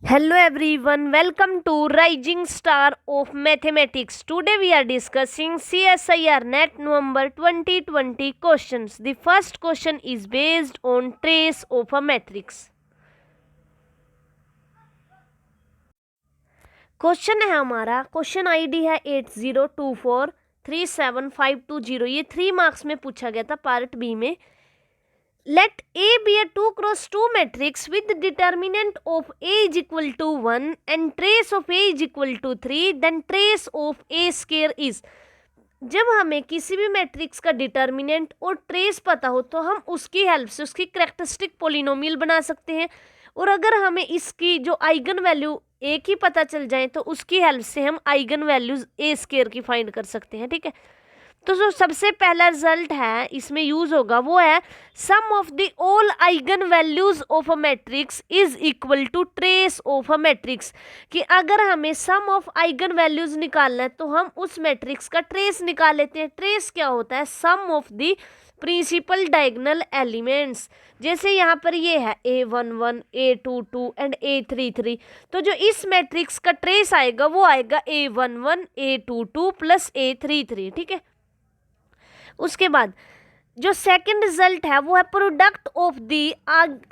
Hello everyone, welcome to Rising Star of Mathematics. Today we are discussing CSIR NET November 2020 questions. The first question is based on trace of a matrix. Question है हमारा, question ID है 8024375520। ये 3 marks में पूछा गया था part B में। Let A be a 2x2 matrix with determinant of A is equal to 1 and trace of A is equal to 3, then trace of A square is। जब हमें किसी भी मैट्रिक्स का डिटर्मिनेंट और ट्रेस पता हो तो हम उसकी हेल्प से उसकी कैरेक्टरिस्टिक पोलिनोमियल बना सकते हैं, और अगर हमें इसकी जो आइगन वैल्यू एक ही पता चल जाए तो उसकी हेल्प से हम आइगन वैल्यूज ए स्क्वायर की फाइंड कर सकते हैं। ठीक है, तो जो सबसे पहला रिजल्ट है इसमें यूज होगा वो है sum of the all eigen values of a matrix is equal to trace of a matrix. कि अगर हमें सम ऑफ आइगन वैल्यूज निकालना है तो हम उस मैट्रिक्स का ट्रेस निकाल लेते हैं। ट्रेस क्या होता है? Sum of the principal diagonal elements. जैसे यहाँ पर ये है A11 A22 एंड A33, तो जो इस मैट्रिक्स का ट्रेस आएगा वो आएगा A11 A22 प्लस A33। ठीक है, उसके बाद जो सेकंड रिजल्ट है वो है product of the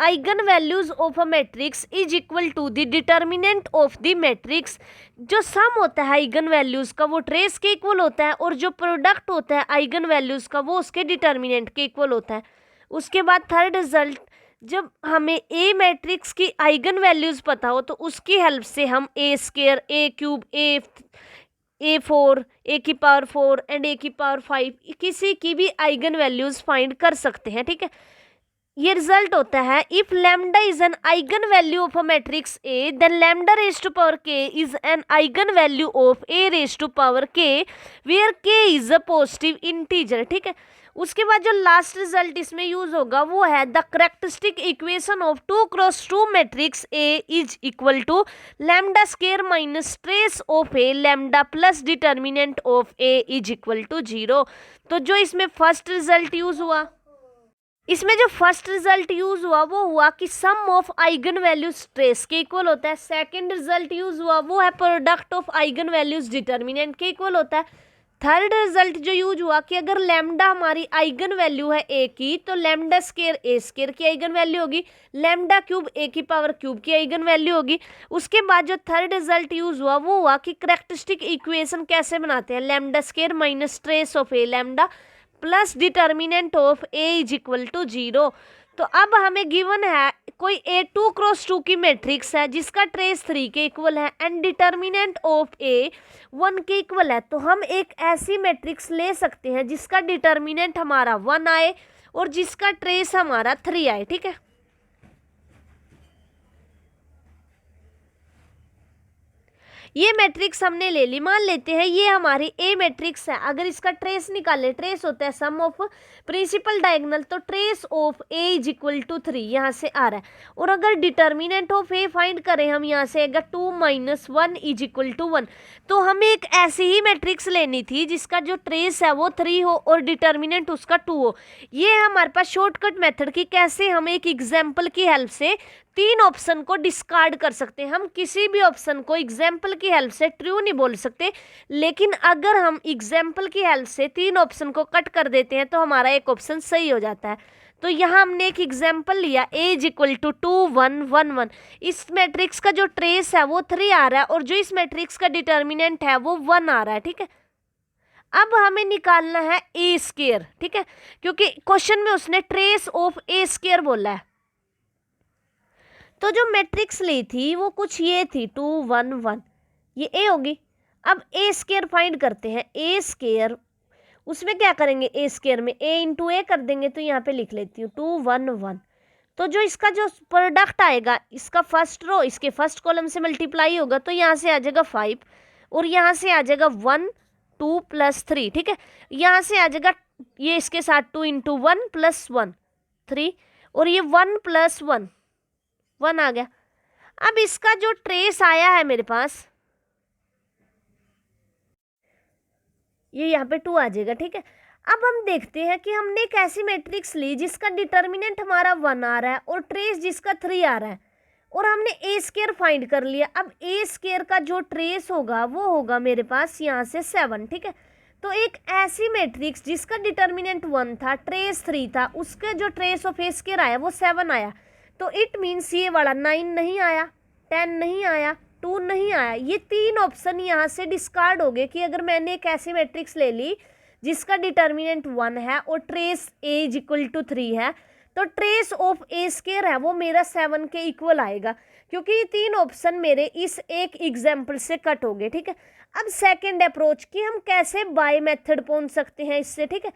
eigen values of a matrix is equal to the determinant of the matrix. जो सम होता है आइगन वैल्यूज का वो ट्रेस के इक्वल होता है, और जो प्रोडक्ट होता है आइगन वैल्यूज का वो उसके डिटर्मिनेंट के इक्वल होता है। उसके बाद थर्ड रिजल्ट, जब हमें ए मैट्रिक्स की आइगन वैल्यूज पता हो तो उसकी हेल्प से हम A square A cube A4 A की पावर 4 एंड A की पावर 5 किसी की भी आइगन वैल्यूज फाइंड कर सकते हैं। ठीक है, ये रिजल्ट होता है if lambda is an eigen value of a matrix A then lambda raise to power K is an eigen value of A raise to power K where K is a positive integer. ठीक है, उसके बाद जो last result इसमें use होगा वो है the characteristic equation of 2x2 matrix A is equal to lambda square minus trace of A lambda plus determinant of A is equal to 0। तो जो इसमें फर्स्ट रिजल्ट यूज हुआ, इसमें जो फर्स्ट रिजल्ट यूज हुआ वो हुआ कि sum of eigen values trace के इक्वल होता है। सेकंड रिजल्ट यूज हुआ वो है product of eigen values determinant के इक्वल होता है। थर्ड रिजल्ट जो यूज हुआ कि अगर लैम्डा हमारी आइगन वैल्यू है ए की तो लैम्डा स्क्वायर ए स्क्वायर की आइगन वैल्यू होगी, लैम्डा क्यूब ए की पावर क्यूब की आइगन वैल्यू होगी। उसके बाद जो थर्ड रिजल्ट यूज हुआ वो हुआ कि करेक्टरिस्टिक इक्वेशन कैसे बनाते हैं, lambda square minus trace of A lambda plus determinant of A is equal to 0। तो अब हमें गिवन है कोई A2x2 की मैट्रिक्स है जिसका ट्रेस 3 के इक्वल है एंड डिटर्मिनेंट ऑफ ए 1 के इक्वल है। तो हम एक ऐसी मैट्रिक्स ले सकते हैं जिसका डिटर्मिनेंट हमारा 1 आए और जिसका ट्रेस हमारा 3 आए। ठीक है, ये मैट्रिक्स हमने ले ली। मान लेते हैं ये हमारी ए मैट्रिक्स है। अगर इसका ट्रेस निकाले, ट्रेस होता है सम ऑफ प्रिंसिपल डायगोनल, तो trace of A is equal to 3 यहाँ से आ रहा है। और अगर डिटर्मिनेंट ऑफ ए फाइंड करें हम, यहाँ से आएगा 2 - 1 इज इक्वल टू 1। तो हमें एक ऐसी ही मैट्रिक्स लेनी थी जिसका जो ट्रेस है वो 3 हो और डिटर्मिनेंट उसका 2 हो। ये हमारे पास शॉर्टकट मेथड की कैसे हम एक एग्जाम्पल की हेल्प से 3 ऑप्शन को डिस्कार्ड कर सकते हैं। हम किसी भी ऑप्शन को एग्जाम्पल की हेल्प से ट्रू नहीं बोल सकते, लेकिन अगर हम एग्जाम्पल की हेल्प से 3 ऑप्शन को कट कर देते हैं तो हमारा एक ऑप्शन सही हो जाता है। तो यहाँ हमने एक एग्जाम्पल लिया a इज इक्वल टू 2 1 1 1। इस मैट्रिक्स का जो ट्रेस है वो 3 आ रहा है और जो इस मैट्रिक्स का डिटर्मिनेंट है वो 1 आ रहा है। ठीक है, अब हमें निकालना है ए स्क्वायर। ठीक है, क्योंकि क्वेश्चन में उसने ट्रेस ऑफ ए स्क्वायर बोला है। तो जो मैट्रिक्स ली थी वो कुछ ये थी 2 1 1, ये ए होगी। अब ए स्क्वायर फाइंड करते हैं। ए स्क्वायर उसमें क्या करेंगे, ए स्क्वायर में ए इंटू ए कर देंगे। तो यहाँ पे लिख लेती हूँ 2 1 1। तो जो इसका जो प्रोडक्ट आएगा, इसका फर्स्ट रो इसके फर्स्ट कॉलम से मल्टीप्लाई होगा, तो यहाँ से आ जाएगा 5 और यहाँ से आ जाएगा 1 2 प्लस 3। ठीक है, यहाँ से आ जाएगा ये इसके साथ 2 इंटू 1 प्लस 1 3 और ये 1 प्लस 1 1 आ गया। अब इसका जो ट्रेस आया है मेरे पास, ये यहाँ पे 2 आ जाएगा। ठीक है, अब हम देखते हैं कि हमने एक ऐसी मैट्रिक्स ली जिसका डिटर्मिनेंट हमारा 1 आ रहा है और ट्रेस जिसका 3 आ रहा है। और हमने ए स्केयर फाइंड कर लिया। अब ए स्केयर का जो ट्रेस होगा वो होगा मेरे पास यहाँ से 7, ठीक है। तो एक ऐसी मैट्रिक्स जिसका डिटर्मिनेंट 1 था, ट्रेस 3 था, उसका जो ट्रेस ऑफ ए स्केयर आया वो 7 आया। तो इट मीन्स ये वाला 9 नहीं आया, 10 नहीं आया, 2 नहीं आया। ये 3 ऑप्शन यहाँ से डिस्कार्ड हो गए कि अगर मैंने एक ऐसी मैट्रिक्स ले ली जिसका डिटर्मिनेंट 1 है और trace A is equal to 3 है, तो ट्रेस ऑफ ए स्केयर है वो मेरा 7 के इक्वल आएगा, क्योंकि ये 3 ऑप्शन मेरे इस एक एग्जाम्पल से कट हो गए, ठीक है। अब सेकेंड अप्रोच कि हम कैसे बाय मेथड पहुंच सकते हैं इससे, ठीक है।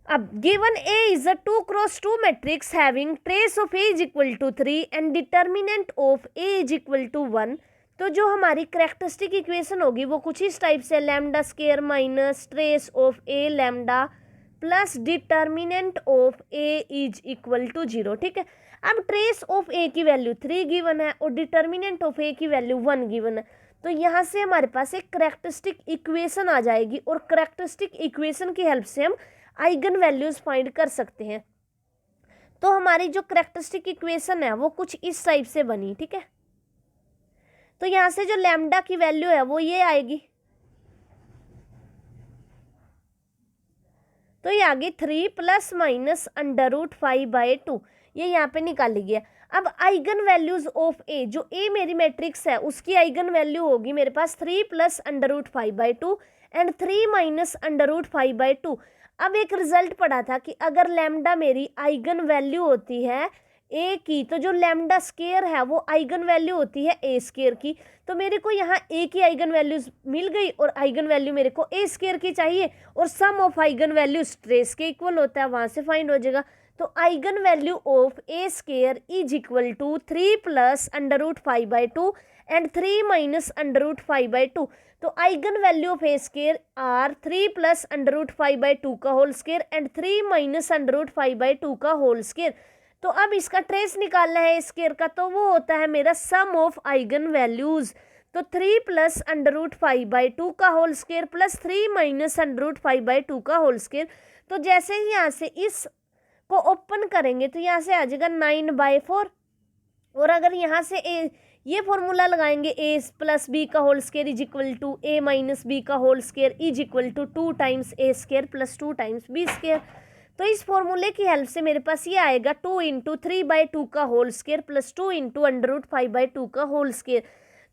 अब given A is a 2x2 matrix having trace of A is equal to 3 and determinant of A is equal to 1, तो जो हमारी कैरेक्टरिस्टिक इक्वेशन होगी वो कुछ इस टाइप से, lambda square minus trace of A lambda plus determinant of A is equal to 0, ठीक है। अब ट्रेस ऑफ ए की वैल्यू 3 गिवन है और डिटर्मिनेंट ऑफ ए की वैल्यू 1 गिवन है, तो यहाँ से हमारे पास एक कैरेक्टरिस्टिक इक्वेशन आ जाएगी और कैरेक्टरिस्टिक इक्वेशन की हेल्प से हम आइगन वैल्यूज फाइंड कर सकते हैं। तो हमारी जो कैरेक्टरिस्टिक इक्वेशन है वो कुछ इस टाइप से बनी, ठीक है। तो यहाँ से जो लैम्डा की वैल्यू है वो ये आएगी, तो ये आगे 3 प्लस माइनस अंडर रूट 5/2, ये यहाँ पे निकाली गया। अब आइगन वैल्यूज ऑफ ए, जो ए मेरी मैट्रिक्स है उसकी आइगन वैल्यू होगी मेरे पास 3 plus under root 5/2 and 3 minus under root 5/2। अब एक रिजल्ट पढ़ा था कि अगर लैम्डा मेरी आइगन वैल्यू होती है ए की, तो जो लैम्डा स्केयर है वो आइगन वैल्यू होती है ए स्केयर की। तो मेरे को यहाँ ए की आइगन वैल्यूज मिल गई और आइगन वैल्यू मेरे को ए स्केयर की चाहिए, और sum of eigen values trace के इक्वल होता है, वहाँ से फाइंड हो जाएगा। तो eigen value of A square is equal to 3 plus under root 5/2 and 3 minus under root 5/2। तो eigen value of A square are 3 plus under root 5/2 का whole square and 3 minus under root 5/2 का whole square. तो अब इसका trace निकालना है square का, तो वो होता है मेरा सम ऑफ आइगन वैल्यूज। तो 3 प्लस अंडर रूट 5/2 का whole square plus 3 minus under root 5/2 का होल स्केयर। तो जैसे ही यहाँ से इस को ओपन करेंगे तो यहाँ से आ जाएगा 9/4, और अगर यहाँ से ये फॉर्मूला लगाएंगे a प्लस बी का whole square is equal to a minus B का whole square is equal to 2 times a square plus 2 times b square. तो इस फॉर्मूले की हेल्प से मेरे पास ये आएगा 2 इंटू 3/2 का whole square plus 2 into under root 5/2 का होल स्केयर।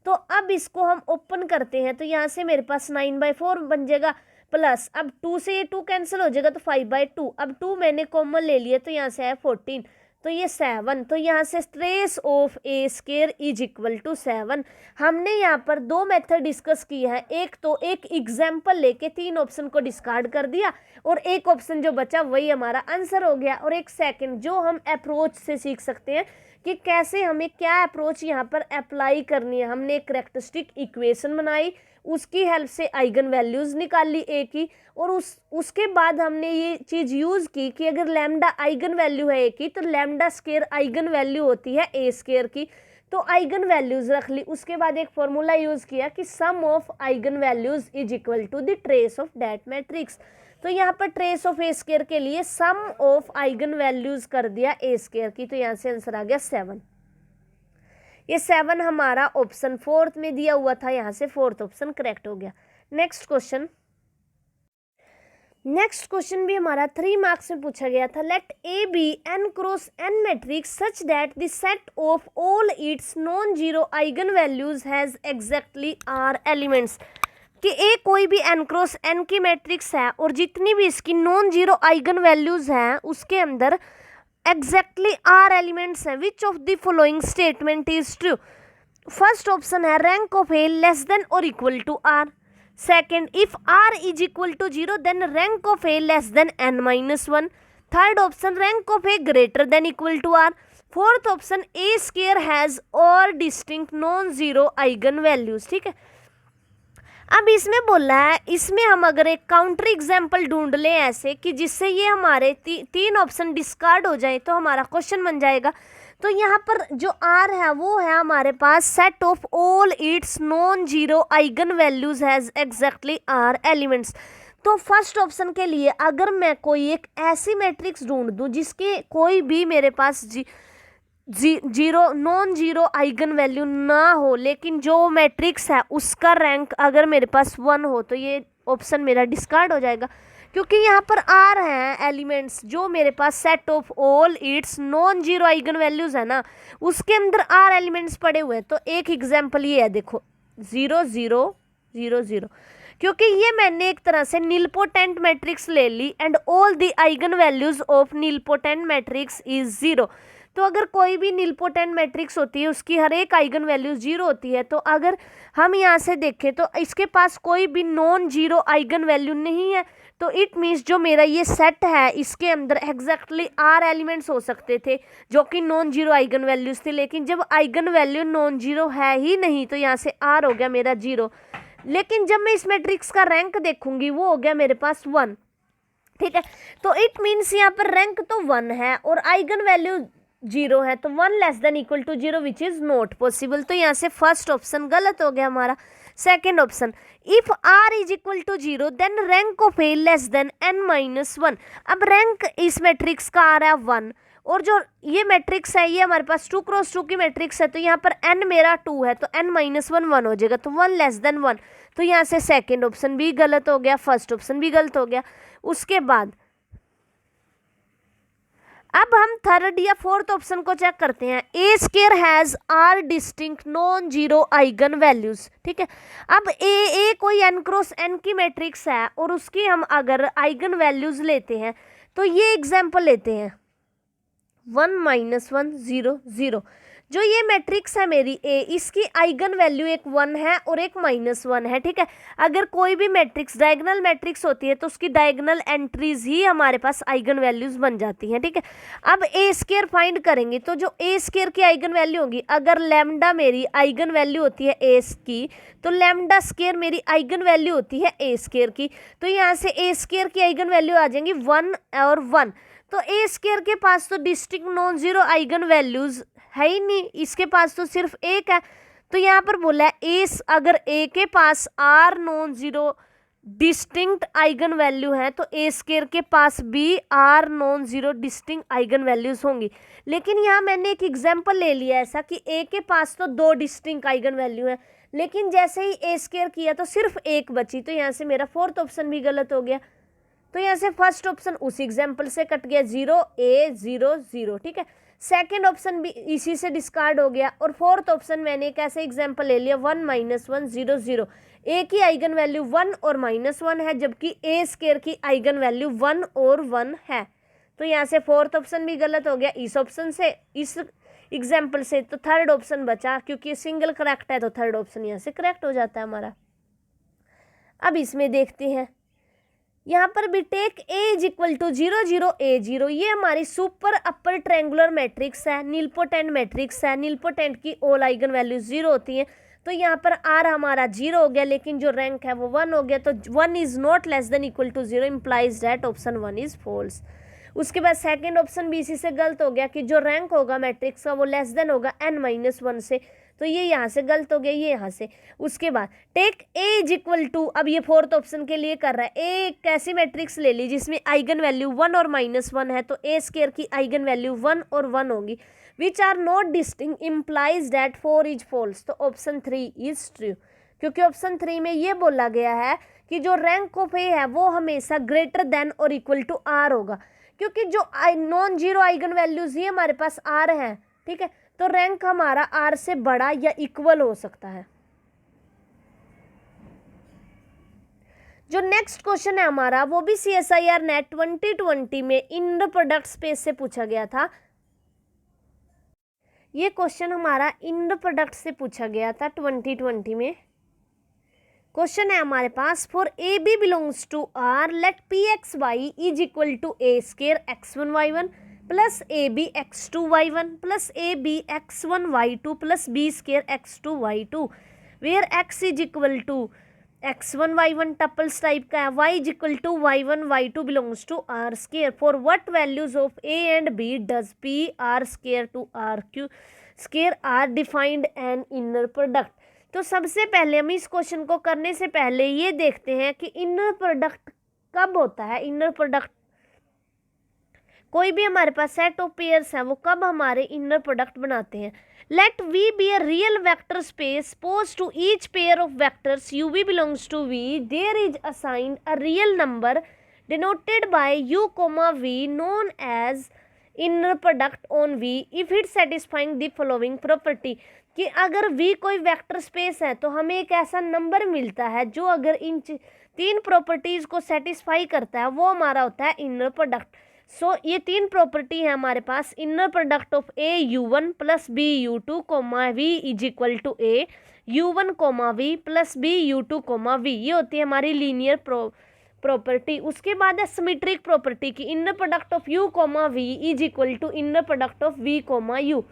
तो अब इसको हम ओपन करते हैं तो यहाँ से मेरे पास 9/4 बन जाएगा, प्लस अब 2 से ये 2 कैंसिल हो जाएगा तो 5/2। अब 2 मैंने कॉमन ले लिया तो यहाँ से है 14, तो ये 7। तो यहाँ से trace of A square is equal to 7। हमने यहाँ पर 2 मेथड डिस्कस किए हैं, एक तो एक एग्जाम्पल लेके 3 ऑप्शन को डिस्कार्ड कर दिया और एक ऑप्शन जो बचा वही हमारा आंसर हो गया, और एक सेकंड जो हम अप्रोच से सीख सकते हैं कि कैसे हमें क्या अप्रोच यहाँ पर अप्लाई करनी है। हमने एक कैरेक्टरिस्टिक इक्वेशन बनाई, उसकी हेल्प से आइगन वैल्यूज निकाल ली ए की, और उसके बाद हमने ये चीज़ यूज़ की कि अगर लैम्डा आइगन वैल्यू है ए की तो लैम्डा स्केयर आइगन वैल्यू होती है ए स्केयर की, तो आइगन वैल्यूज रख ली। उसके बाद एक फॉर्मूला यूज़ किया कि sum of eigen values is equal to the trace of that matrix. तो यहाँ पर ट्रेस ऑफ ए स्केयर के लिए सम ऑफ आइगन वैल्यूज कर दिया ए स्केयर की, तो यहाँ से आंसर आ गया 7। ये 7 हमारा ऑप्शन 4 में दिया हुआ था, यहाँ से 4th ऑप्शन करेक्ट हो गया। नेक्स्ट क्वेश्चन भी हमारा 3 मार्क्स में पूछा गया था। Let A be n cross n matrix such that the set of all its non zero eigen values has exactly R elements, कि ए कोई भी n क्रॉस n की मैट्रिक्स है और जितनी भी इसकी नॉन जीरो आइगन वैल्यूज हैं उसके अंदर एग्जैक्टली आर एलिमेंट्स हैं। Which of the following statement is true? First option है rank of A less than और equal to R. Second, if R is equal to 0 then rank of A less than n-1। Third option rank of A greater than equal to R. Fourth option A square has और distinct non zero eigen values. ठीक है, अब इसमें बोला है, इसमें हम अगर एक काउंटर एग्जाम्पल ढूंढ लें ऐसे कि जिससे ये हमारे 3 ऑप्शन डिस्कार्ड हो जाए तो हमारा क्वेश्चन बन जाएगा। तो यहाँ पर जो आर है वो है हमारे पास set of all its non zero eigen values has exactly R elements. तो फर्स्ट ऑप्शन के लिए अगर मैं कोई एक ऐसी मैट्रिक्स ढूंढ दूं जिसके कोई भी मेरे पास zero non zero eigen value ना हो, लेकिन जो मैट्रिक्स है उसका रैंक अगर मेरे पास 1 हो तो ये ऑप्शन मेरा डिस्कार्ड हो जाएगा, क्योंकि यहाँ पर आ रहे हैं एलिमेंट्स जो मेरे पास set of all its non zero eigen values है ना, उसके अंदर आर एलिमेंट्स पड़े हुए हैं। तो एक एग्जांपल ये है, देखो 0 0 0 0, क्योंकि ये मैंने एक तरह से नीलपोटेंट मैट्रिक्स ले ली and all the eigen values of nilpotent matrix is 0। तो अगर कोई भी नीलपोटेंट मैट्रिक्स होती है उसकी हर एक आइगन वैल्यू 0 होती है। तो अगर हम यहाँ से देखें तो इसके पास कोई भी नॉन जीरो आइगन वैल्यू नहीं है, तो इट मीन्स जो मेरा ये सेट है इसके अंदर एग्जैक्टली आर एलिमेंट्स हो सकते थे जो कि नॉन जीरो आइगन वैल्यूज थे, लेकिन जब आइगन वैल्यू नॉन जीरो है ही नहीं तो यहाँ से आर हो गया मेरा 0। लेकिन जब मैं इस मैट्रिक्स का रैंक देखूंगी वो हो गया मेरे पास 1, ठीक है। तो इट मीन्स यहाँ पर रैंक तो 1 है और आइगन वैल्यू 0 है, तो 1 less than equal to 0 which is not possible. तो यहाँ से फर्स्ट ऑप्शन गलत हो गया हमारा। Second option, if r is equal to 0 then rank of a less than n-1। अब रैंक इस मैट्रिक्स का आ रहा है 1 और जो ये मैट्रिक्स है ये हमारे पास 2 क्रॉस 2 की मैट्रिक्स है, तो यहाँ पर n मेरा 2 है तो n-1 1 हो जाएगा, तो 1 लेस देन 1। तो यहाँ से सेकेंड ऑप्शन भी गलत हो गया, फर्स्ट ऑप्शन भी गलत हो गया। उसके बाद अब हम थर्ड या फोर्थ ऑप्शन को चेक करते हैं। A square has R distinct non zero eigen values, ठीक है। अब ए कोई n क्रॉस n की मैट्रिक्स है और उसकी हम अगर आइगन वैल्यूज लेते हैं तो ये एग्जांपल लेते हैं 1 -1 0 0। जो ये मैट्रिक्स है मेरी ए, इसकी आइगन वैल्यू एक 1 है और एक -1 है, ठीक है। अगर कोई भी मैट्रिक्स डायगोनल मैट्रिक्स होती है तो उसकी डायगोनल एंट्रीज ही हमारे पास आइगन वैल्यूज बन जाती हैं, ठीक है। अब ए स्केयर फाइंड करेंगे तो जो ए स्केयर की आइगन वैल्यू होगी, अगर लैम्डा मेरी आइगन वैल्यू होती है ए की, तो लैम्डा स्केयर मेरी आइगन वैल्यू होती है ए स्केयर की। तो यहाँ से ए स्केयर की आइगन वैल्यू आ जाएंगी 1 और 1। तो ए स्केयर के पास तो distinct non zero eigen values है ही नहीं, इसके पास तो सिर्फ एक है। तो यहाँ पर बोला है ए, अगर ए के पास R non zero distinct eigen value है तो ए स्केयर के पास भी R non zero distinct eigen values होंगी। लेकिन यहाँ मैंने एक एग्जांपल ले लिया ऐसा कि ए के पास तो 2 डिस्टिंक्ट आइगन वैल्यू है, लेकिन जैसे ही ए स्केयर किया तो सिर्फ एक बची, तो यहाँ से मेरा फोर्थ ऑप्शन भी गलत हो गया। तो यहाँ से फर्स्ट ऑप्शन उस एग्जाम्पल से कट गया 0 A 0 0, ठीक है। सेकेंड ऑप्शन भी इसी से डिस्कार्ड हो गया और फोर्थ ऑप्शन मैंने एक ऐसे एग्जाम्पल ले लिया 1 -1 0 0। ए की आइगन वैल्यू 1 और -1 है, जबकि ए स्केयर की आइगन वैल्यू 1 और 1 है। तो यहाँ से फोर्थ ऑप्शन भी गलत हो गया इस ऑप्शन से, इस एग्जाम्पल से। तो थर्ड ऑप्शन बचा, क्योंकि सिंगल करेक्ट है तो थर्ड ऑप्शन यहाँ से करेक्ट हो जाता है हमारा। अब इसमें देखते हैं, यहाँ पर भी take A is equal to 0 0 A 0, ये हमारी सुपर अपर ट्रायंगुलर मैट्रिक्स है, नीलपोटेंट मैट्रिक्स है। नीलपोटेंट की ऑल आइगन वैल्यू 0 होती हैं, तो यहाँ पर आर हमारा 0 हो गया, लेकिन जो रैंक है वो 1 हो गया। तो 1 is not less than equal to 0 implies that option 1 is false. उसके बाद सेकेंड ऑप्शन भी इसी से गलत हो गया कि जो रैंक होगा मैट्रिक्स का वो लेस देन होगा n-1 से, तो ये यहाँ से गलत हो गया, ये यहाँ से। उसके बाद take A is equal to, अब ये फोर्थ ऑप्शन के लिए कर रहा है, ए एक ऐसी मैट्रिक्स ले ली जिसमें आइगन वैल्यू 1 और -1 है, तो ए स्केयर की आइगन वैल्यू 1 और 1 होगी, which are not distinct implies that 4 is false. तो ऑप्शन 3 इज ट्रू, क्योंकि ऑप्शन 3 में ये बोला गया है कि जो रैंक ऑफ ए है वो हमेशा ग्रेटर देन और इक्वल टू आर होगा, क्योंकि जो नॉन जीरो आइगन वैल्यूज ही हमारे पास आर हैं, ठीक है। तो रैंक हमारा आर से बड़ा या इक्वल हो सकता है। जो नेक्स्ट क्वेश्चन है हमारा वो भी CSIR नेट 2020 में इनर प्रोडक्ट स्पेस से पूछा गया था। ये क्वेश्चन हमारा इनर प्रोडक्ट से पूछा गया था 2020 में। क्वेश्चन है हमारे पास, for A B belongs to R let Pxy is equal to A square x1 y1 plus AB x2 y1 plus AB x1 y2 plus B square x2 y2, where x is equal to x1 y1 tuples type का है, y is equal to y1 y2 belongs to R square. For what values of A and B does P R square to R Q square are defined an inner product. तो सबसे पहले हम इस question को करने से पहले ये देखते हैं कि इनर प्रोडक्ट कब होता है। इनर प्रोडक्ट कोई भी हमारे पास सेट ऑफ पेयर्स हैं वो कब हमारे इनर प्रोडक्ट बनाते हैं। Let V be a real vector space suppose to each pair of vectors u v belongs to V there is assigned a real number denoted by u comma v known as inner product on V if it satisfying the following property, कि अगर v कोई vector space है तो हमें एक ऐसा number मिलता है जो अगर इन तीन प्रॉपर्टीज को सेटिस्फाई करता है वो हमारा होता है इनर प्रोडक्ट। सो ये तीन प्रॉपर्टी है हमारे पास, inner product of a u1 plus b u2 comma v is equal to a u1 comma v plus b u2 comma v, ये होती है हमारी लीनियर प्रॉपर्टी। उसके बाद है सिमेट्रिक प्रॉपर्टी की inner product of u comma v is equal to inner product of v comma u।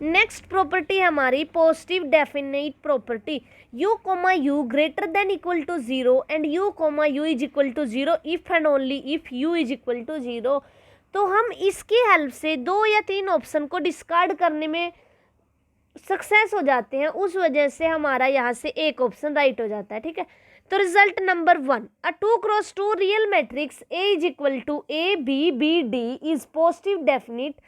Next property है हमारी positive definite property, u comma u greater than equal to 0 and u comma u is equal to 0 if and only if u is equal to 0। तो हम इसकी help से 2 या 3 option को discard करने में सक्सेस हो जाते हैं, उस वजह से हमारा यहाँ से एक ऑप्शन राइट हो जाता है। ठीक है, तो result number 1, a 2x2 real matrix A is equal to A B B D is positive definite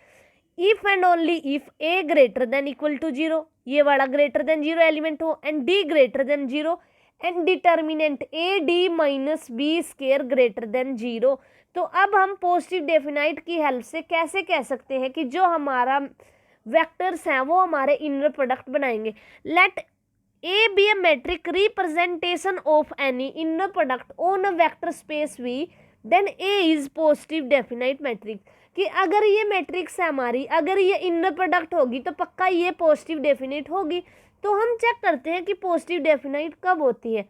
if and only if A greater than equal to 0, ये वाला ग्रेटर देन 0 एलिमेंट हो, and D greater than 0 and determinant AD minus B square greater than 0। तो अब हम positive definite की help से कैसे कह सकते हैं कि जो हमारा वेक्टर्स हैं वो हमारे इनर प्रोडक्ट बनाएंगे। Let A be a metric representation of any inner product on a vector space V, then A is positive definite matrix, कि अगर ये मैट्रिक्स है हमारी, अगर ये इनर प्रोडक्ट होगी तो पक्का ये पॉजिटिव डेफिनेट होगी। तो हम चेक करते हैं कि पॉजिटिव डेफिनेट कब होती है।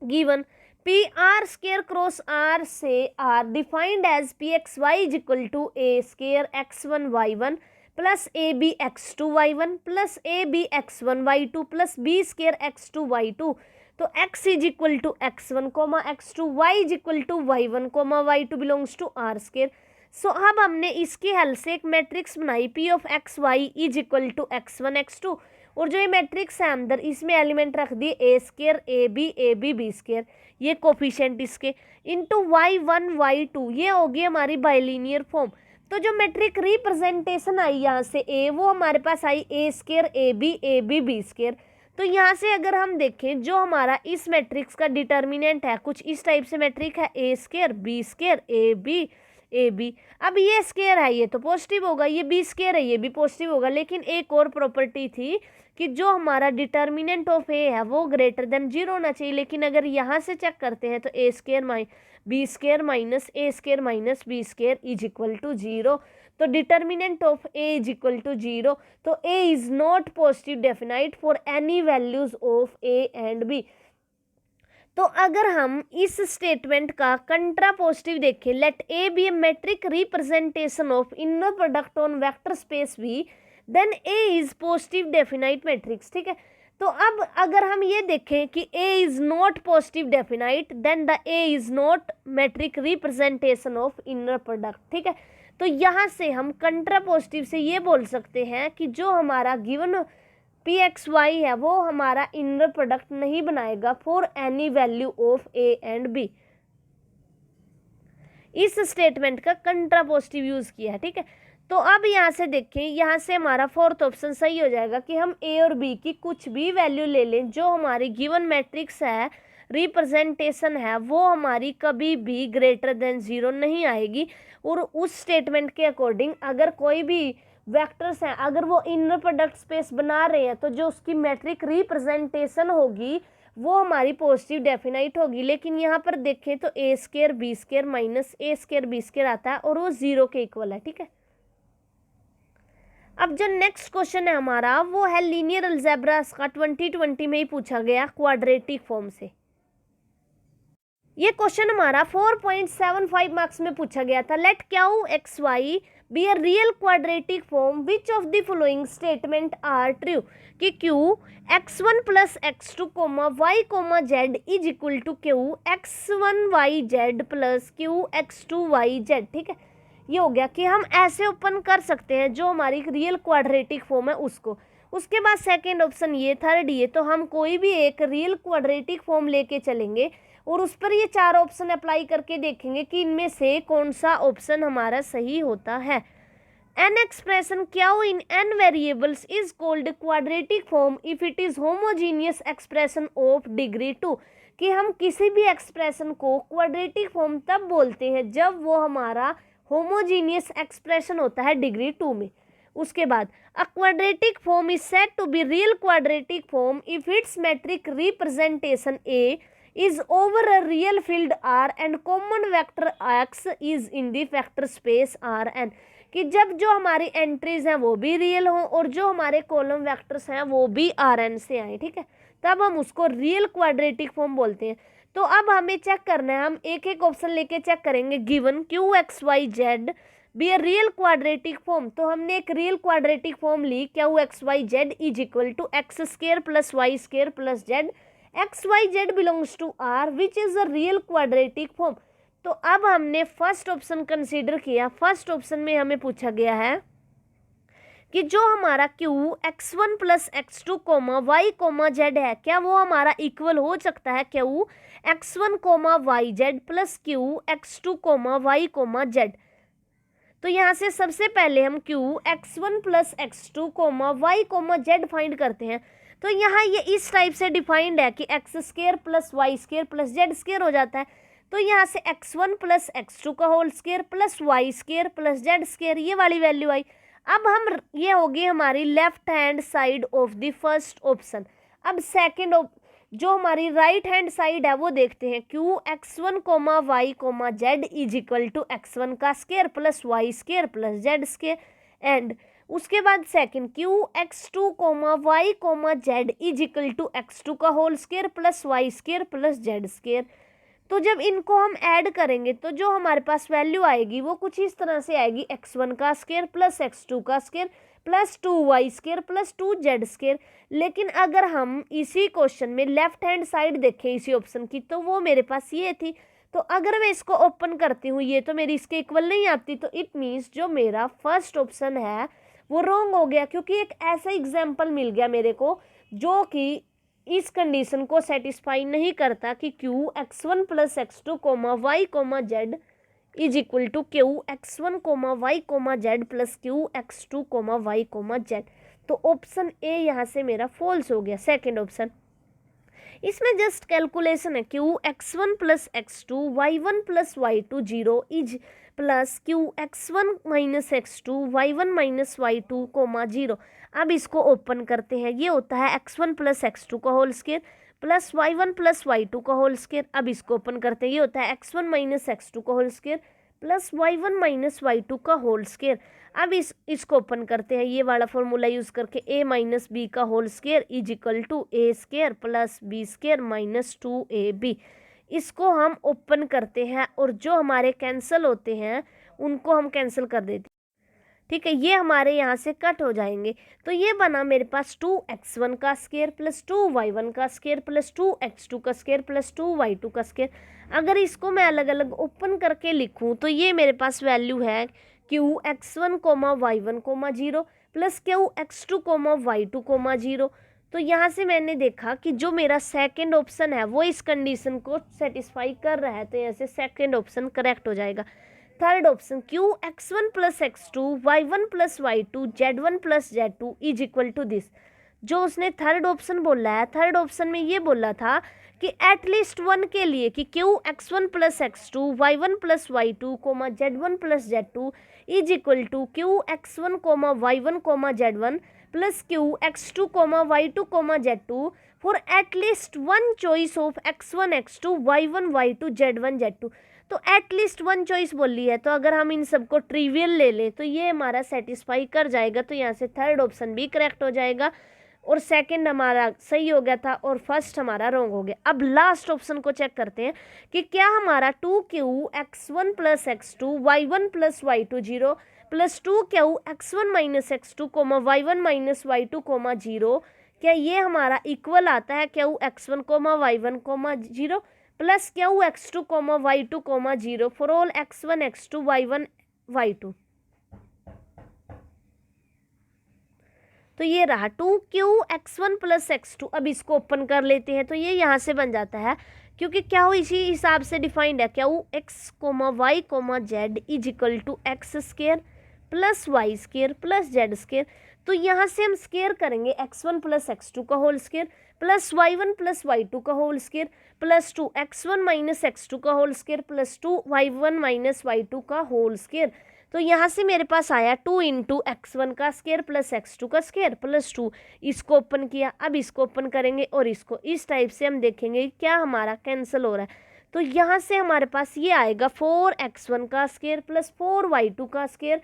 Given P R square cross R से R defined as P X Y is equal to A square X one Y one plus A B X two Y one plus A B X one Y two plus B square X two Y two. तो x is equal to x one comma X two, Y is equal to Y one comma Y two belongs to R square. सो अब हमने इसकी help से एक matrix बनाई P of x Y is equal to x one x two, और जो ये matrix है अंदर इसमें एलिमेंट रख दिए A square A B B square, ये कोफिशिएंट इसके into Y one Y two, ये होगी हमारी बाइलिनियर फॉर्म। तो जो मैट्रिक रिप्रेजेंटेशन आई यहाँ से ए, वो हमारे पास आई A square A B B square. तो यहाँ से अगर हम देखें जो हमारा इस मैट्रिक्स का डिटर्मिनेंट है कुछ इस टाइप से मैट्रिक है ए स्केयर ए बी। अब ये स्केयर है ये तो पॉजिटिव होगा, ये बी स्केयर है ये भी पॉजिटिव होगा, लेकिन एक और प्रॉपर्टी थी कि जो हमारा डिटर्मिनेंट ऑफ ए है वो ग्रेटर देन 0 होना चाहिए। लेकिन अगर यहाँ से चेक करते हैं तो A square B square minus A square minus B square is equal to 0। तो determinant of A is equal to 0, तो A is not positive definite for any values of A and B. तो अगर हम इस statement का कंट्रा positive देखें, let A B a metric representation of inner product on vector space V, then A is positive definite matrix. ठीक है, तो अब अगर हम ये देखें कि A is not positive definite, then the A is not metric representation of inner product. ठीक है, तो यहाँ से हम कंट्रा पॉजिटिव से ये बोल सकते हैं कि जो हमारा गिवन पी एक्स वाई है वो हमारा इनर प्रोडक्ट नहीं बनाएगा for any value of A and b. इस स्टेटमेंट का कंट्रा पॉजिटिव यूज किया है। ठीक है, तो अब यहाँ से देखें, यहाँ से हमारा फोर्थ ऑप्शन सही हो जाएगा कि हम ए और बी की कुछ भी वैल्यू ले लें, जो हमारी गिवन मैट्रिक्स है रिप्रेजेंटेशन है वो हमारी कभी भी ग्रेटर देन 0 नहीं आएगी। और उस स्टेटमेंट के अकॉर्डिंग अगर कोई भी वेक्टर्स हैं अगर वो इनर प्रोडक्ट स्पेस बना रहे हैं तो जो उसकी मैट्रिक रिप्रेजेंटेशन होगी वो हमारी पॉजिटिव डेफिनाइट होगी। लेकिन यहाँ पर देखें तो A square B square minus A square B square आता है और वो 0 के इक्वल है। ठीक है, अब जो नेक्स्ट क्वेश्चन है हमारा वो है लीनियर अलजेब्रास का 2020 में ही पूछा गया क्वाड्रेटिक फॉर्म से। ये क्वेश्चन हमारा 4.75 मार्क्स में पूछा गया था। Let Q x Y be a real quadratic form which of the following statement are true, कि Q x1 plus x2 comma Y comma Z is equal to Q x1 Y Z plus Q x2 Y Z. ठीक है, ये हो गया कि हम ऐसे open कर सकते हैं जो हमारी रियल क्वाड्रेटिक फॉर्म है उसको। उसके बाद सेकेंड ऑप्शन ये, थर्ड ये, तो हम कोई भी एक रियल क्वाड्रेटिक फॉर्म लेके चलेंगे और उस पर ये 4 ऑप्शन अप्लाई करके देखेंगे कि इनमें से कौन सा ऑप्शन हमारा सही होता है। An expression Q in n variables is called quadratic form if it is homogeneous expression of degree 2। कि हम किसी भी एक्सप्रेशन को क्वाड्रेटिक फॉर्म तब बोलते हैं जब वो हमारा होमोजीनियस एक्सप्रेशन होता है डिग्री 2 में। उसके बाद a quadratic form is said to be real quadratic form if its matrix representation A is over a real field R and common vector X is in the vector space Rn। कि जब जो हमारी entries हैं वो भी real हों और जो हमारे कॉलम वेक्टर्स हैं वो भी Rn से आए, ठीक है, तब हम उसको रियल क्वाड्रेटिक फॉर्म बोलते हैं। तो अब हमें चेक करना है, हम एक एक ऑप्शन लेके चेक करेंगे। Given Q x y z be a real quadratic form, तो हमने एक रियल क्वाड्रेटिक फॉर्म ली, Q x y z is equal to x square plus y square plus z, x y z belongs to R which is a real quadratic form. तो अब हमने first option consider किया। फर्स्ट ऑप्शन में हमें पूछा गया है कि जो हमारा Q x1 plus x2 comma Y comma z है, क्या वो हमारा इक्वल हो सकता है Q x1 comma y Z plus Q x2 comma Y comma z. तो यहाँ से सबसे पहले हम Q x1 plus x2 comma Y comma z find करते हैं। तो यहाँ ये इस टाइप से डिफाइंड है कि x square plus y square plus z square हो जाता है। तो यहाँ से x1 प्लस x2 का whole square plus y square plus z square, ये वाली वैल्यू आई। अब हम ये होगी हमारी left hand side of the first option. अब सेकेंड जो हमारी राइट हैंड साइड है वो देखते हैं। Q x1 comma Y comma Z is equal to x1 का square plus y square plus z square and उसके बाद second Q x2 comma Y comma Z is equal to x2 का whole square plus y square plus z square. तो जब इनको हम add करेंगे तो जो हमारे पास वैल्यू आएगी वो कुछ इस तरह से आएगी, x1 का स्क्वायर प्लस x2 का square plus 2y square plus 2z square. लेकिन अगर हम इसी क्वेश्चन में लेफ्ट हैंड साइड देखें इसी ऑप्शन की, तो वो मेरे पास ये थी। तो अगर मैं इसको ओपन करती हूँ ये तो मेरी इसके इक्वल नहीं आती, तो इट मीन्स जो मेरा फर्स्ट ऑप्शन है वो रॉन्ग हो गया, क्योंकि एक ऐसा एग्जाम्पल मिल गया मेरे को जो कि इस कंडीशन को सेटिस्फाई नहीं करता कि Q x1 plus x2 comma Y comma Z is equal to Q x1 comma Y comma z plus Q x2 comma Y comma z. तो ऑप्शन ए यहाँ से मेरा फॉल्स हो गया, सेकेंड ऑप्शन। इसमें जस्ट कैलकुलेशन है, Q x1 plus x2 y1 plus y2 0 is plus Q x1 minus x2 y1 minus y2 comma 0। अब इसको ओपन करते हैं, ये होता है x1 प्लस x2 का whole square plus y1 plus y2 का होल स्क्वायर। अब इसको ओपन करते हैं, ये होता है x1 माइनस x2 का whole square plus y1 minus y2 का होल स्क्वायर। अब इसको ओपन करते हैं, ये वाला फॉर्मूला यूज करके a माइनस बी का whole square is equal to a square plus b square minus 2ab। इसको हम ओपन करते हैं और जो हमारे कैंसिल होते हैं उनको हम कैंसिल कर देते हैं, ठीक है, ये हमारे यहाँ से कट हो जाएंगे। तो ये बना मेरे पास 2x1 का स्क्वायर प्लस 2y1 का स्क्वायर प्लस 2x2 का स्क्वायर प्लस 2y2 का स्क्वायर। अगर इसको मैं अलग अलग ओपन करके लिखूँ तो ये मेरे पास वैल्यू है Q x1 comma y1 comma 0 plus Q x2 comma y2 comma 0। तो यहाँ से मैंने देखा कि जो मेरा सेकंड ऑप्शन है वो इस कंडीशन को सेटिस्फाई कर रहा है, तो यहाँ से सेकंड ऑप्शन करेक्ट हो जाएगा। Third option Q x1 plus x2 y1 plus y2 z1 plus z2 is equal to this. जो उसने थर्ड ऑप्शन बोला है, थर्ड ऑप्शन में ये बोला था कि एटलीस्ट वन के लिए कि Q x1 plus x2 y1 plus y2 comma z1 plus z2 is equal to Q x1 comma y1 comma z1 plus Q x2 comma y2 comma z2 for at least one choice of x1 x2 y1 y2 z1 z2। तो at least one choice बोली है, तो अगर हम इन सबको trivial ले लें तो ये हमारा सेटिस्फाई कर जाएगा। तो यहाँ से थर्ड ऑप्शन भी करेक्ट हो जाएगा और सेकंड हमारा सही हो गया था और फर्स्ट हमारा रॉन्ग हो गया। अब लास्ट ऑप्शन को चेक करते हैं कि क्या हमारा 2q x1 plus x2 y1 plus y2 0 plus 2q x1 minus x2 comma y1 minus y2 comma 0, क्या ये हमारा इक्वल आता है Q x1 comma y1 comma 0 plus Q x2 comma y2 comma 0 for all x1 x2 y1 y2। तो ये रहा 2q(x1 + x2)। अब इसको ओपन कर लेते हैं तो ये यहाँ से बन जाता है, क्योंकि क्या हो इसी हिसाब से डिफाइंड है, क्या वो x, y, z is equal to x² + y² + z²। तो यहाँ से हम स्केयर करेंगे x1 + x2 का whole square plus y1 + y2 का whole square plus 2x1 - x2 का whole square plus 2y1 - y2 का होल स्केयर। तो यहाँ से मेरे पास आया 2 × x1 का स्केयर प्लस x2 का स्केयर प्लस 2। इसको ओपन किया, अब इसको ओपन करेंगे और इसको इस टाइप से हम देखेंगे क्या हमारा कैंसिल हो रहा है। तो यहाँ से हमारे पास ये आएगा 4x1 का स्केयर प्लस 4y2 का स्केयर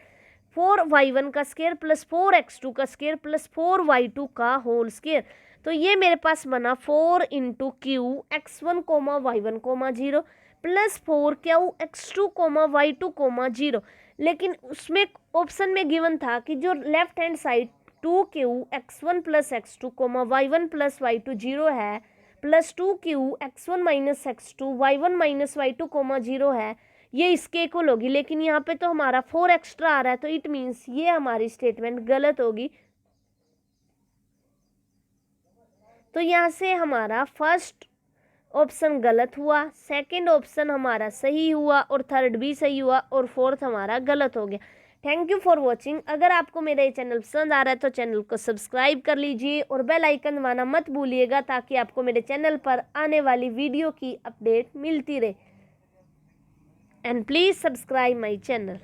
4y1 का स्केयर प्लस 4x2 का स्केयर प्लस 4y2 का होल स्केयर। तो ये मेरे पास बना 4 × q x1, y1, 0 plus 4q x2, y2, 0। लेकिन उसमें ऑप्शन में गिवन था कि जो left hand side 2q x1 + x2, y1 + y2 0 है plus 2q x1 - x2, y1 - y2, 0 है, ये इसके इक्वल होगी। लेकिन यहाँ पे तो हमारा 4 एक्स्ट्रा आ रहा है, तो इट मीन्स ये हमारी स्टेटमेंट गलत होगी। तो यहाँ से हमारा फर्स्ट ऑप्शन गलत हुआ, सेकंड ऑप्शन हमारा सही हुआ और थर्ड भी सही हुआ और फोर्थ हमारा गलत हो गया। Thank you for watching. अगर आपको मेरा ये चैनल पसंद आ रहा है तो चैनल को सब्सक्राइब कर लीजिए और बेल आइकन दबाना मत भूलिएगा, ताकि आपको मेरे चैनल पर आने वाली वीडियो की अपडेट मिलती रहे। And please subscribe my channel.